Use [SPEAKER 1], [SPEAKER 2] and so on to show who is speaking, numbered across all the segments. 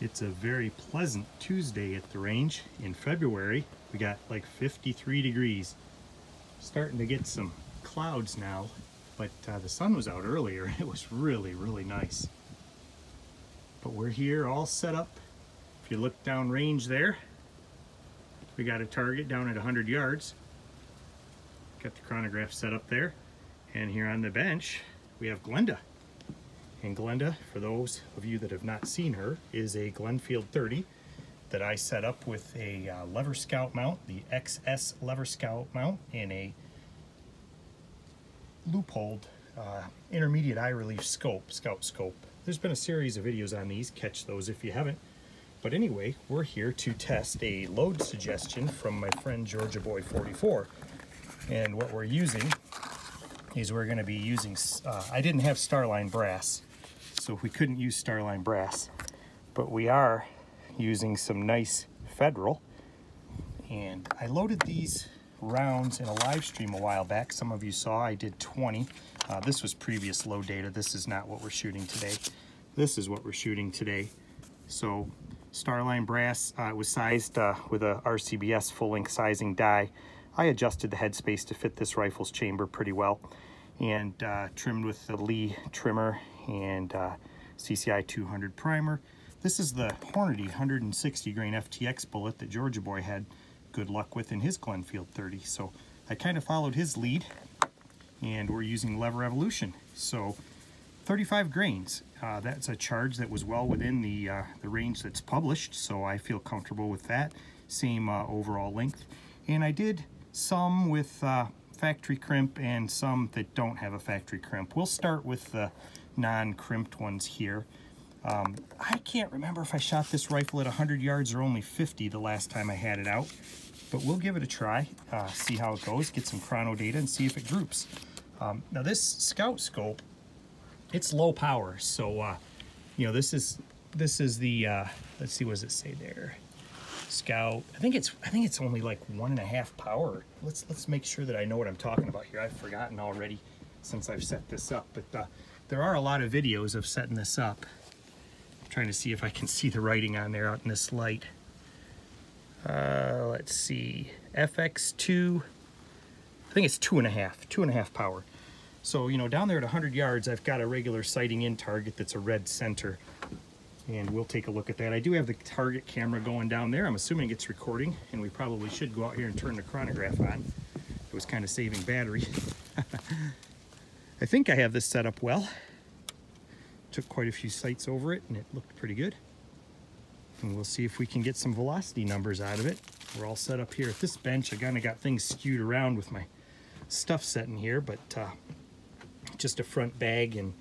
[SPEAKER 1] It's a very pleasant Tuesday at the range in February. We got like 53 degrees. Starting to get some clouds now, but the sun was out earlier. It was really nice. But we're here all set up. If you look down range there, we got a target down at 100 yards. Got the chronograph set up there. And here on the bench, we have Glenda. And Glenda, for those of you that have not seen her, is a Glenfield 30 that I set up with a Lever Scout mount, the XS Lever Scout mount, and a loopholed intermediate eye relief scope, scout scope. There's been a series of videos on these, catch those if you haven't. But anyway, we're here to test a load suggestion from my friend Georgia Boy 44. And what we're using is we're going to be using, I didn't have Starline brass, so we couldn't use Starline brass, but we are using some nice Federal. And I loaded these rounds in a live stream a while back. Some of you saw I did 20. This was previous load data. This is not what we're shooting today. This is what we're shooting today. So Starline brass, it was sized with a RCBS full-length sizing die. I adjusted the headspace to fit this rifle's chamber pretty well, and trimmed with the LEE trimmer and CCI 200 primer. This is the Hornady 160 grain FTX bullet that Georgia Boy had good luck with in his Glenfield 30. So I kind of followed his lead, and we're using Lever Evolution. So 35 grains. That's a charge that was well within the range that's published, so I feel comfortable with that. Same overall length. And I did some with factory crimp and some that don't have a factory crimp. We'll start with the non-crimped ones here. I can't remember if I shot this rifle at 100 yards or only 50 the last time I had it out, but we'll give it a try, see how it goes, get some chrono data and see if it groups. Now this scout scope, it's low power, so you know, this is the let's see, what does it say there? Scout. I think it's only like 1.5 power. Let's make sure that I know what I'm talking about here. I've forgotten already since I've set this up, but there are a lot of videos of setting this up. I'm trying to see if I can see the writing on there out in this light. Let's see, FX2. I think it's 2.5 power. So, you know, down there at 100 yards, I've got a regular sighting in target that's a red center, and we'll take a look at that. I do have the target camera going down there. I'm assuming it's recording, and we probably should go out here and turn the chronograph on. It was kind of saving battery. I think I have this set up well. Took quite a few sights over it, and it looked pretty good. And we'll see if we can get some velocity numbers out of it. We're all set up here at this bench. I kind of got things skewed around with my stuff set in here, but just a front bag and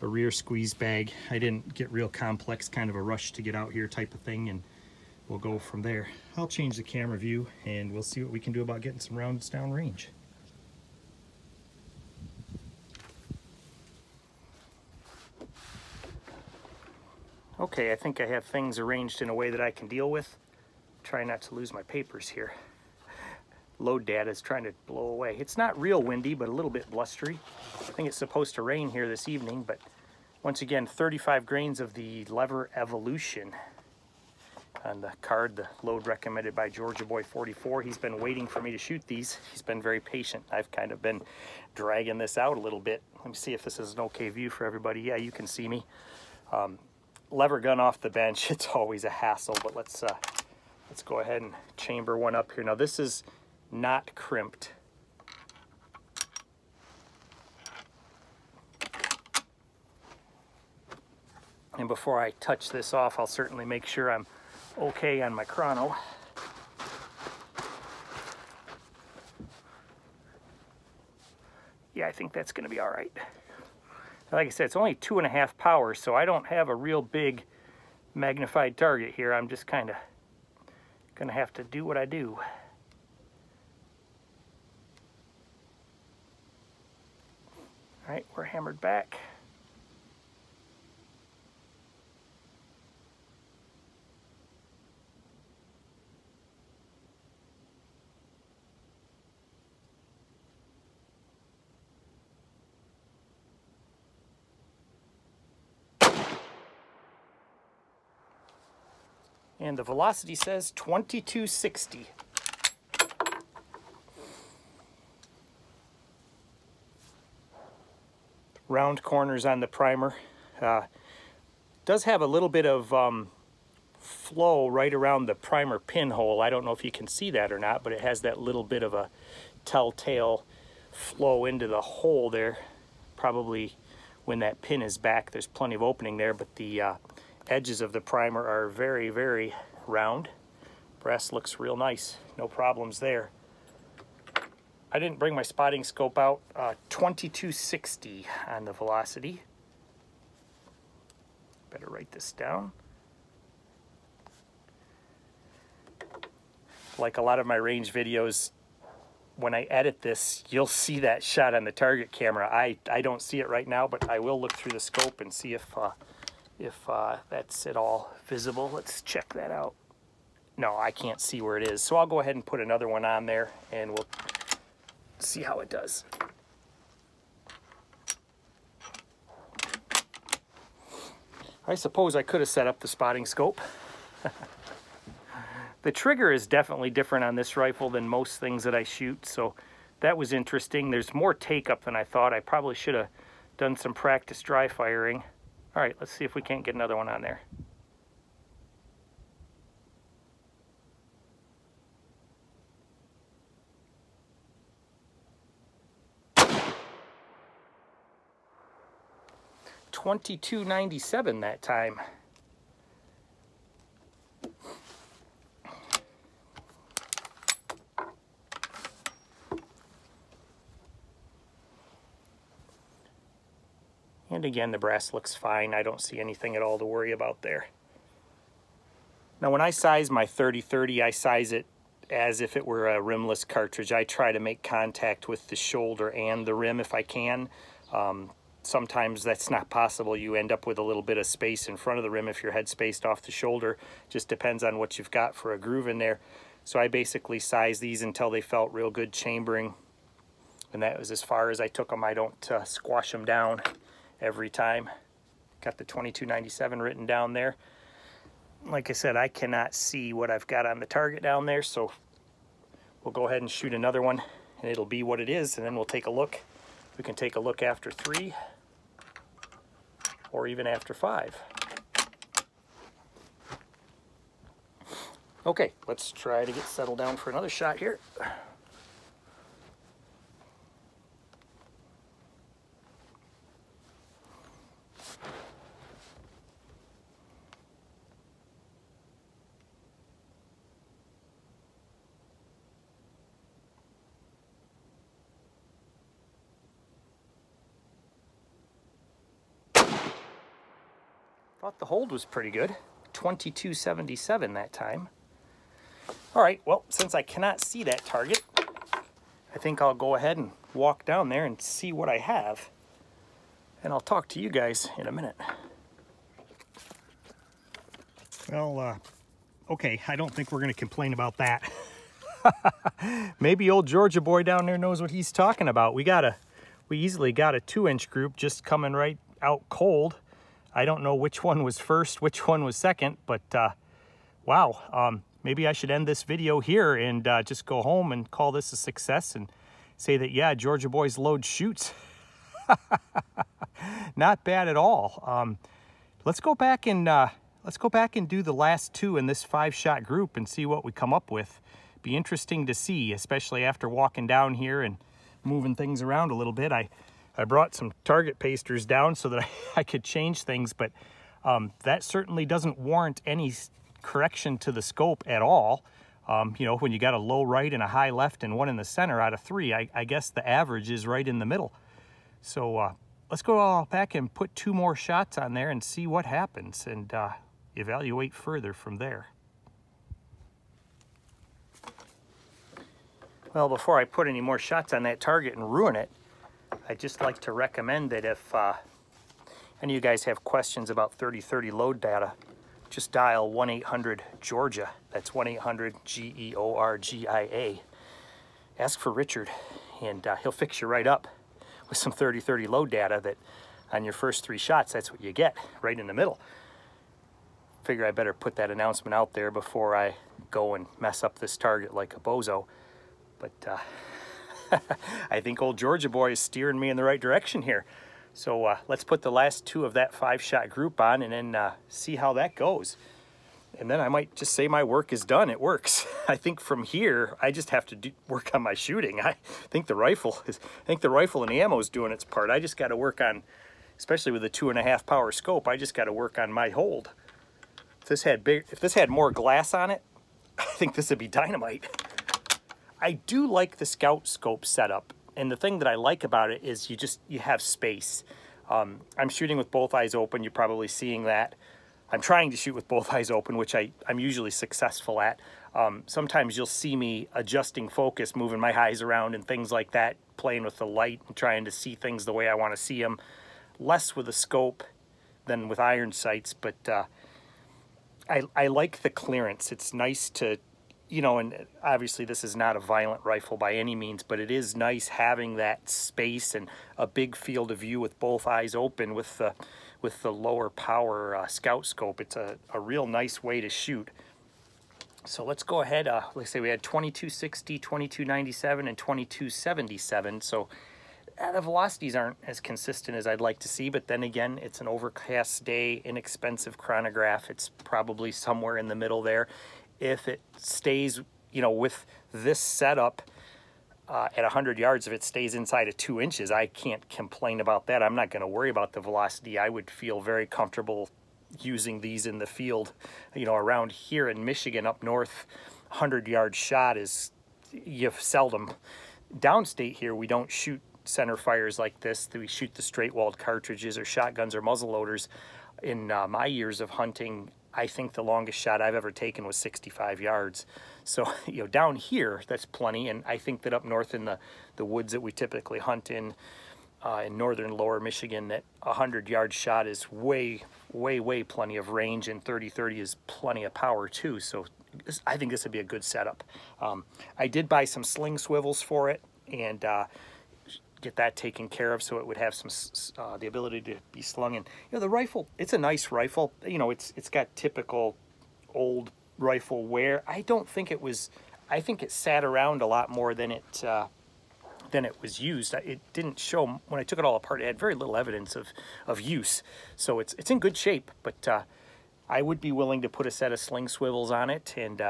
[SPEAKER 1] a rear squeeze bag. I didn't get real complex, kind of a rush to get out here type of thing, and we'll go from there. I'll change the camera view and we'll see what we can do about getting some rounds down range. Okay, I think I have things arranged in a way that I can deal with. Try not to lose my papers here. Load data is trying to blow away. It's not real windy, but a little bit blustery. I think it's supposed to rain here this evening, but once again, 35 grains of the Lever Evolution on the card, the load recommended by Georgia Boy 44. He's been waiting for me to shoot these. He's been very patient. I've kind of been dragging this out a little bit. Let me see if this is an okay view for everybody. Yeah, you can see me. Lever gun off the bench, it's always a hassle, but let's go ahead and chamber one up here. Now this is not crimped. And before I touch this off, I'll certainly make sure I'm okay on my chrono. Yeah, I think that's going to be all right. Like I said, it's only 2.5 power, so I don't have a real big magnified target here. I'm just kind of going to have to do what I do. All right, we're hammered back. And the velocity says 2260. Round corners on the primer. Does have a little bit of flow right around the primer pinhole. I don't know if you can see that or not, but it has that little bit of a telltale flow into the hole there. Probably when that pin is back, there's plenty of opening there, but the edges of the primer are very, very round. Brass looks real nice, no problems there. I didn't bring my spotting scope out. 2260 on the velocity. Better write this down. Like a lot of my range videos, when I edit this, you'll see that shot on the target camera. I don't see it right now, but I will look through the scope and see if that's at all visible. Let's check that out. No, I can't see where it is. So I'll go ahead and put another one on there and we'll see how it does. I suppose I could have set up the spotting scope. The trigger is definitely different on this rifle than most things that I shoot, so that was interesting. There's more take-up than I thought. I probably should have done some practice dry firing. All right, let's see if we can't get another one on there. $22.97 that time. And again, the brass looks fine. I don't see anything at all to worry about there. Now, when I size my 30-30, I size it as if it were a rimless cartridge. I try to make contact with the shoulder and the rim if I can. Sometimes that's not possible. You end up with a little bit of space in front of the rim if your head's spaced off the shoulder. Just depends on what you've got for a groove in there. So I basically sized these until they felt real good chambering. And that was as far as I took them. I don't squash them down every time. Got the 22.97 written down there. Like I said, I cannot see what I've got on the target down there, so we'll go ahead and shoot another one and it'll be what it is, and then we'll take a look. We can take a look after 3 or even after 5. Okay, let's try to get settled down for another shot here. Thought the hold was pretty good. 22.77 that time. All right, well, since I cannot see that target, I think I'll go ahead and walk down there and see what I have. And I'll talk to you guys in a minute. Well, okay, I don't think we're gonna complain about that. Maybe old Georgia boy down there knows what he's talking about. We easily got a 2-inch group just coming right out cold. I don't know which one was first, which one was second, but wow. Maybe I should end this video here and just go home and call this a success and say that, yeah, Georgia boy's load shoots. Not bad at all. Let's go back and do the last 2 in this 5-shot group and see what we come up with. Be interesting to see, especially after walking down here and moving things around a little bit. I brought some target pasters down so that I could change things, but that certainly doesn't warrant any correction to the scope at all. You know, when you got a low right and a high left and one in the center out of 3, I guess the average is right in the middle. So let's go back and put 2 more shots on there and see what happens and evaluate further from there. Well, before I put any more shots on that target and ruin it, I'd just like to recommend that if any of you guys have questions about 30-30 load data, just dial 1-800-GEORGIA. That's 1-800-GEORGIA. Ask for Richard, and he'll fix you right up with some 30-30 load data that on your first 3 shots, that's what you get, right in the middle. figure I better put that announcement out there before I go and mess up this target like a bozo. But I think old Georgia boy is steering me in the right direction here. So let's put the last 2 of that 5-shot group on and then see how that goes. And then I might just say my work is done. It works. I think from here, I just have to work on my shooting. I think the rifle and the ammo is doing its part. I just got to work on, especially with a 2.5 power scope, I just got to work on my hold. If this had more glass on it, I think this would be dynamite. I do like the scout scope setup. And the thing that I like about it is you have space. I'm shooting with both eyes open. You're probably seeing that. I'm trying to shoot with both eyes open, which I'm usually successful at. Sometimes you'll see me adjusting focus, moving my eyes around and things like that, playing with the light and trying to see things the way I want to see them. Less with a scope than with iron sights, but I like the clearance. It's nice to, you know, and obviously this is not a violent rifle by any means, but it is nice having that space and a big field of view with both eyes open with the lower power scout scope. It's a real nice way to shoot. So let's go ahead. Let's say we had 2260, 2297, and 2277. So the velocities aren't as consistent as I'd like to see, but then again, it's an overcast day, inexpensive chronograph. It's probably somewhere in the middle there. If it stays, you know, with this setup at 100 yards, if it stays inside of 2 inches, I can't complain about that. I'm not going to worry about the velocity. I would feel very comfortable using these in the field. You know, around here in Michigan, up north, 100-yard shot is seldom. Downstate here, we don't shoot center fires like this. We shoot the straight-walled cartridges or shotguns or muzzle loaders. In my years of hunting, I think the longest shot I've ever taken was 65 yards. So, you know, down here, that's plenty. And I think that up north in the woods that we typically hunt in northern lower Michigan, that 100-yard shot is way plenty of range, and 30-30 is plenty of power too. So I think this would be a good setup. I did buy some sling swivels for it and get that taken care of so it would have some the ability to be slung in. You know, the rifle, it's a nice rifle. You know, it's got typical old rifle wear. I don't think it was, I think it sat around a lot more than it was used. It didn't show, when I took it all apart, it had very little evidence of use. So it's in good shape, but I would be willing to put a set of sling swivels on it, and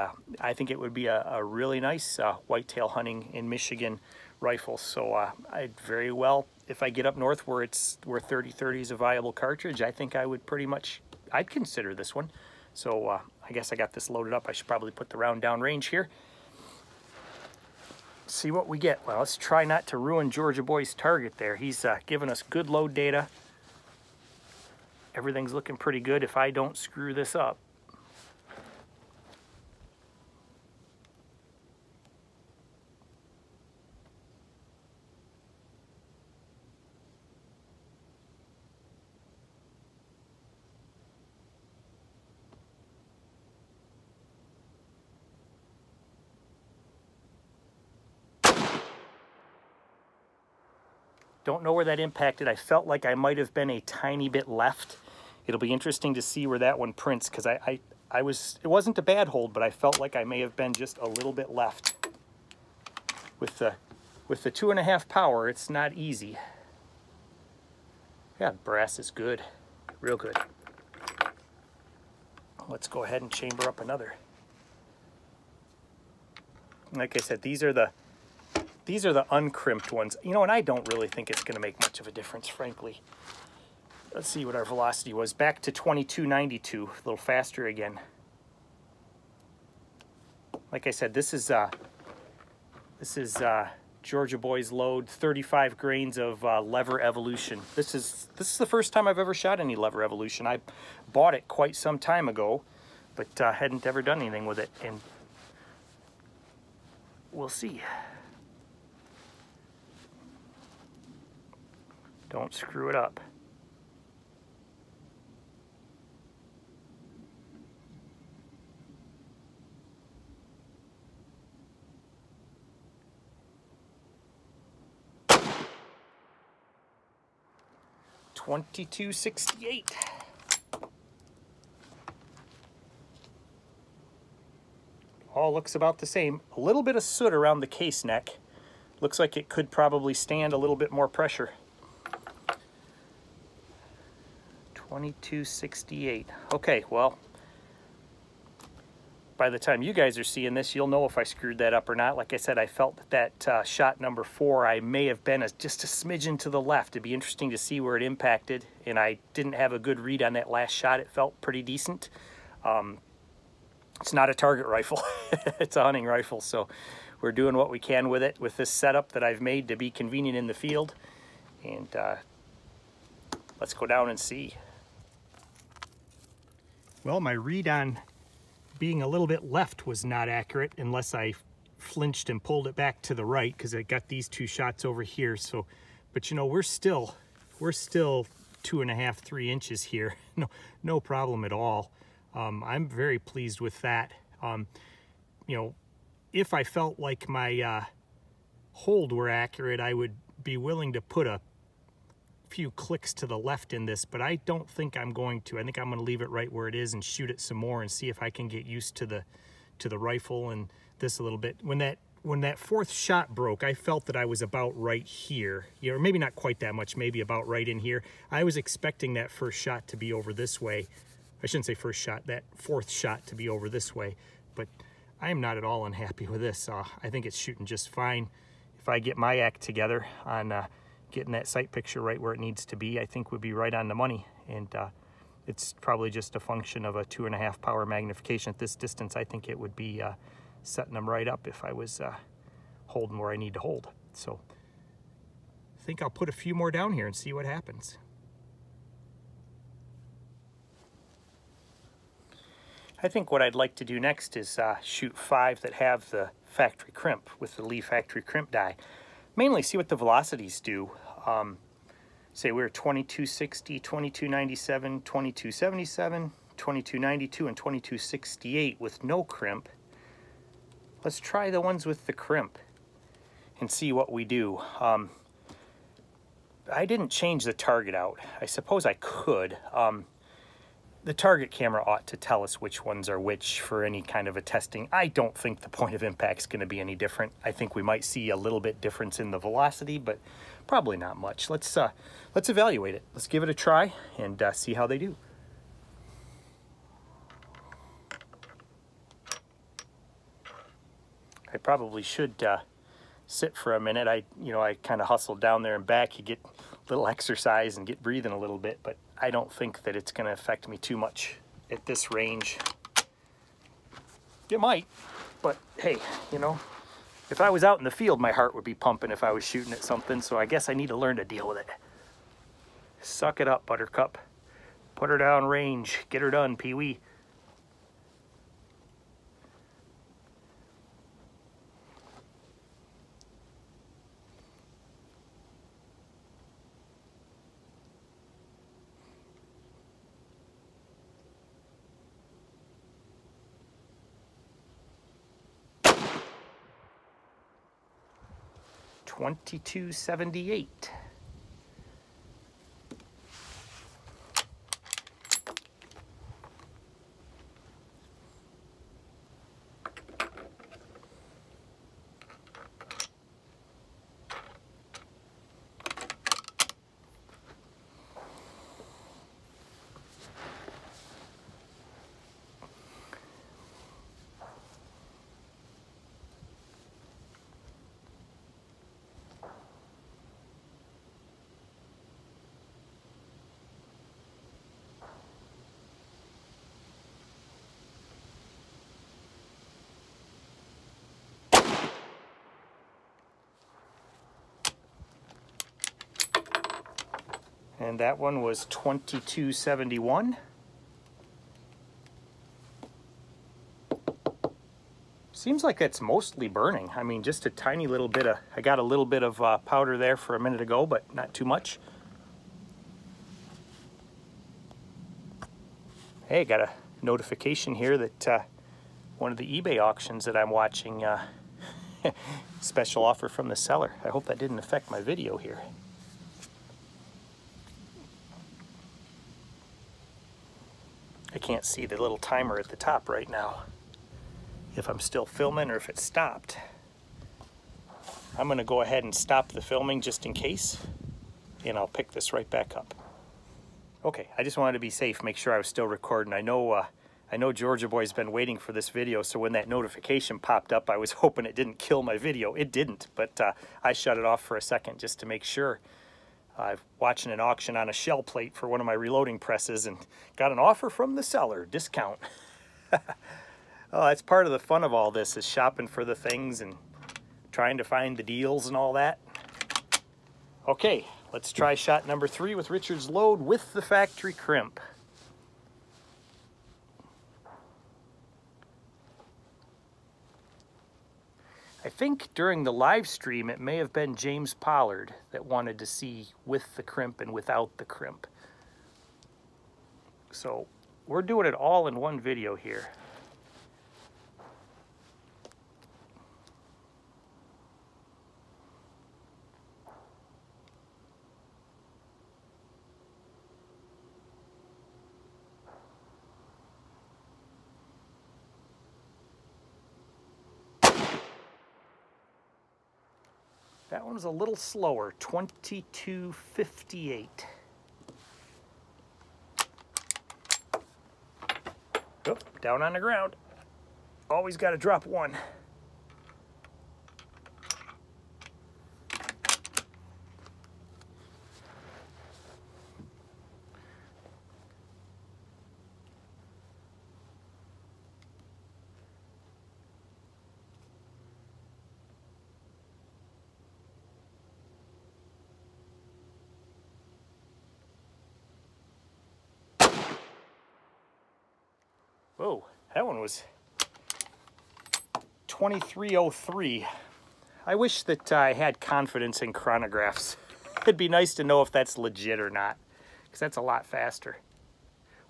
[SPEAKER 1] I think it would be a really nice whitetail hunting in Michigan rifle. So I'd very well, if I get up north where 30-30 is a viable cartridge, I think I would pretty much, I'd consider this one. So I guess I got this loaded up. I should probably put the round down range here. See what we get. Well, let's try not to ruin Georgia boy's target there. He's giving us good load data. Everything's looking pretty good if I don't screw this up. Don't know where that impacted. I felt like I might have been a tiny bit left. It'll be interesting to see where that one prints, because it wasn't a bad hold, but I felt like I may have been just a little bit left. With the 2.5 power, it's not easy. Yeah, brass is good, real good. Let's go ahead and chamber up another. Like I said, these are the uncrimped ones. You know, and I don't really think it's going to make much of a difference, frankly. Let's see what our velocity was. Back to 2292, a little faster again. Like I said, this is Georgia boy's load, 35 grains of lever evolution. This is the first time I've ever shot any lever evolution. I bought it quite some time ago, but hadn't ever done anything with it, and we'll see. Don't screw it up. $22.68. all looks about the same. A little bit of soot around the case neck. Looks like it could probably stand a little bit more pressure. 2268. Okay, well, by the time you guys are seeing this, you'll know if I screwed that up or not. Like I said, I felt that shot number 4, I may have been just a smidgen to the left. It'd be interesting to see where it impacted, and I didn't have a good read on that last shot. It felt pretty decent. It's not a target rifle. It's a hunting rifle, so we're doing what we can with it, with this setup that I've made to be convenient in the field. And let's go down and see. Well, my read on being a little bit left was not accurate unless I flinched and pulled it back to the right, because I got these 2 shots over here. So, but you know, we're still 2.5, 3 inches here. No problem at all. I'm very pleased with that. You know, if I felt like my hold were accurate, I would be willing to put a few clicks to the left in this, but I don't think I'm going to. I think I'm going to leave it right where it is and shoot it some more and see if I can get used to the rifle and this a little bit. When that 4th shot broke, I felt that I was about right here. You know, maybe not quite that much, maybe about right in here. I was expecting that first shot to be over this way. I shouldn't say first shot, that 4th shot to be over this way, but I am not at all unhappy with this. I think it's shooting just fine. If I get my act together on getting that sight picture right where it needs to be, I think would be right on the money. And it's probably just a function of a 2.5 power magnification. At this distance, I think it would be setting them right up if I was holding where I need to hold. So I think I'll put a few more down here and see what happens. I think what I'd like to do next is shoot 5 that have the factory crimp with the LEE Factory Crimp die. Mainly see what the velocities do. Say we're 2260, 2297, 2277, 2292, and 2268 with no crimp. Let's try the ones with the crimp and see what we do. I didn't change the target out. I suppose I could. The target camera ought to tell us which ones are which for any kind of a testing. I don't think the point of impact is going to be any different. I think we might see a little bit difference in the velocity, but probably not much. Let's evaluate it. Let's give it a try and see how they do. I probably should sit for a minute. I kind of hustled down there and back. You get a little exercise and get breathing a little bit, but I don't think that it's going to affect me too much at this range. It might, but hey, you know, if I was out in the field, my heart would be pumping if I was shooting at something, so I guess I need to learn to deal with it. Suck it up, Buttercup. Put her down range. Get her done, Pee-wee. $22.78. And that one was $22.71. Seems like it's mostly burning. I mean, just a tiny little bit of, I got a little bit of powder there for a minute ago, but not too much. Hey, got a notification here that one of the eBay auctions that I'm watching, special offer from the seller. I hope that didn't affect my video here. I can't see the little timer at the top right now. if I'm still filming or if it stopped. I'm going to go ahead and stop the filming just in case, and I'll pick this right back up. Okay, I just wanted to be safe, make sure I was still recording. I know Georgia Boy's been waiting for this video, so when that notification popped up, I was hoping it didn't kill my video. It didn't, but I shut it off for a second just to make sure. I'm watching an auction on a shell plate for one of my reloading presses and got an offer from the seller, discount. Oh, that's part of the fun of all this, is shopping for the things and trying to find the deals and all that. Okay, let's try shot number 3 with Richard's load with the factory crimp. I think during the live stream it may have been James Pollard that wanted to see with the crimp and without the crimp. So we're doing it all in one video here. That one was a little slower, 22.58. Oh, down on the ground. Always got to drop one. Whoa, that one was 23.03. I wish that I had confidence in chronographs. It'd be nice to know if that's legit or not, because that's a lot faster.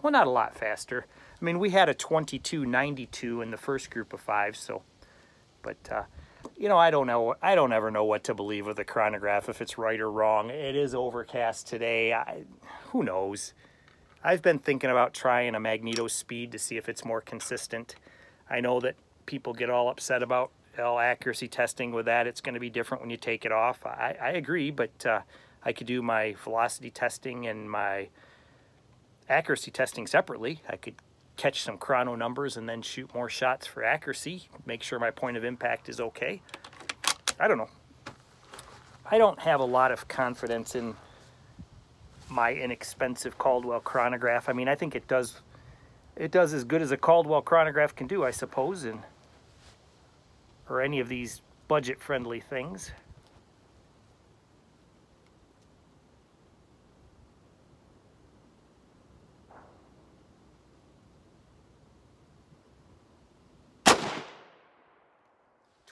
[SPEAKER 1] Well, not a lot faster. I mean, we had a 22.92 in the first group of 5, so, but, you know, I don't ever know what to believe with a chronograph, if it's right or wrong. It is overcast today. Who knows? I've been thinking about trying a magneto speed to see if it's more consistent. I know that people get all upset about accuracy testing with that. It's going to be different when you take it off. I agree, but I could do my velocity testing and my accuracy testing separately. I could catch some chrono numbers and then shoot more shots for accuracy, make sure my point of impact is okay. I don't know. I don't have a lot of confidence in my inexpensive Caldwell chronograph. I mean, I think it does as good as a Caldwell chronograph can do, I suppose, or any of these budget-friendly things.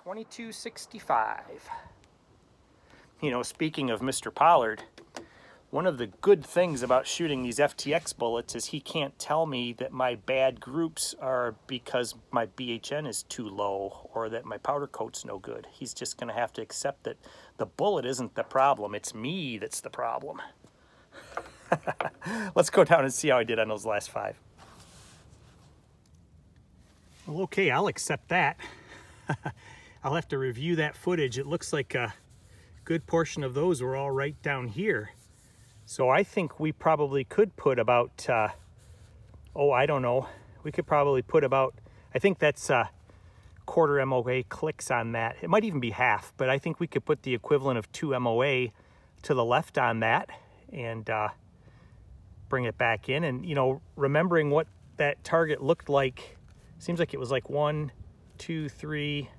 [SPEAKER 1] $22.65. You know, speaking of Mr. Pollard, one of the good things about shooting these FTX bullets is he can't tell me that my bad groups are because my BHN is too low or that my powder coat's no good. He's just going to have to accept that the bullet isn't the problem. It's me that's the problem. Let's go down and see how I did on those last 5. Well, okay, I'll accept that. I'll have to review that footage. It looks like a good portion of those were all right down here. So I think we probably could put about, oh, I don't know. We could probably put about, I think that's quarter MOA clicks on that. It might even be half, but I think we could put the equivalent of 2 MOA to the left on that and bring it back in. And, you know, remembering what that target looked like, seems like it was like 1, 2, 3,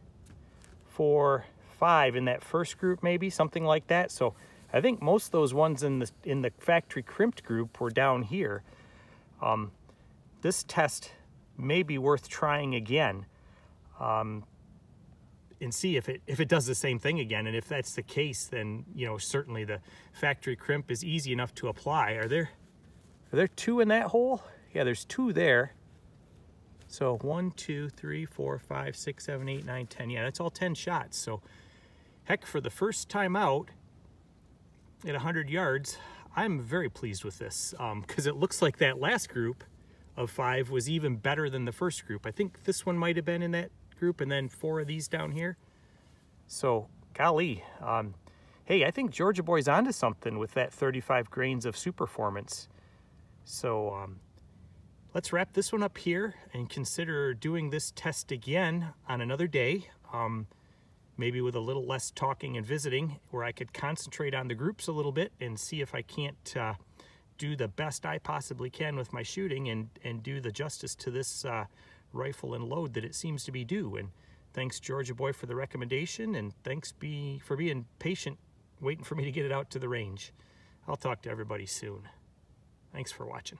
[SPEAKER 1] 4, 5 in that first group, maybe something like that. So I think most of those ones in the factory crimped group were down here. This test may be worth trying again and see if it does the same thing again. And if that's the case, then, you know, certainly the factory crimp is easy enough to apply. Are there 2 in that hole? Yeah, there's 2 there. So 1, 2, 3, 4, 5, 6, 7, 8, 9, 10. Yeah, that's all 10 shots. So heck, for the first time out at 100 yards, I'm very pleased with this because it looks like that last group of 5 was even better than the first group. I think this one might have been in that group and then 4 of these down here. So, golly, hey, I think Georgia Boy's onto something with that 35 grains of Superformance. So, let's wrap this one up here and consider doing this test again on another day. Maybe with a little less talking and visiting, where I could concentrate on the groups a little bit and see if I can't do the best I possibly can with my shooting and do the justice to this rifle and load that it seems to be due. And thanks, Georgia Boy, for the recommendation, and thanks for being patient, waiting for me to get it out to the range. I'll talk to everybody soon. Thanks for watching.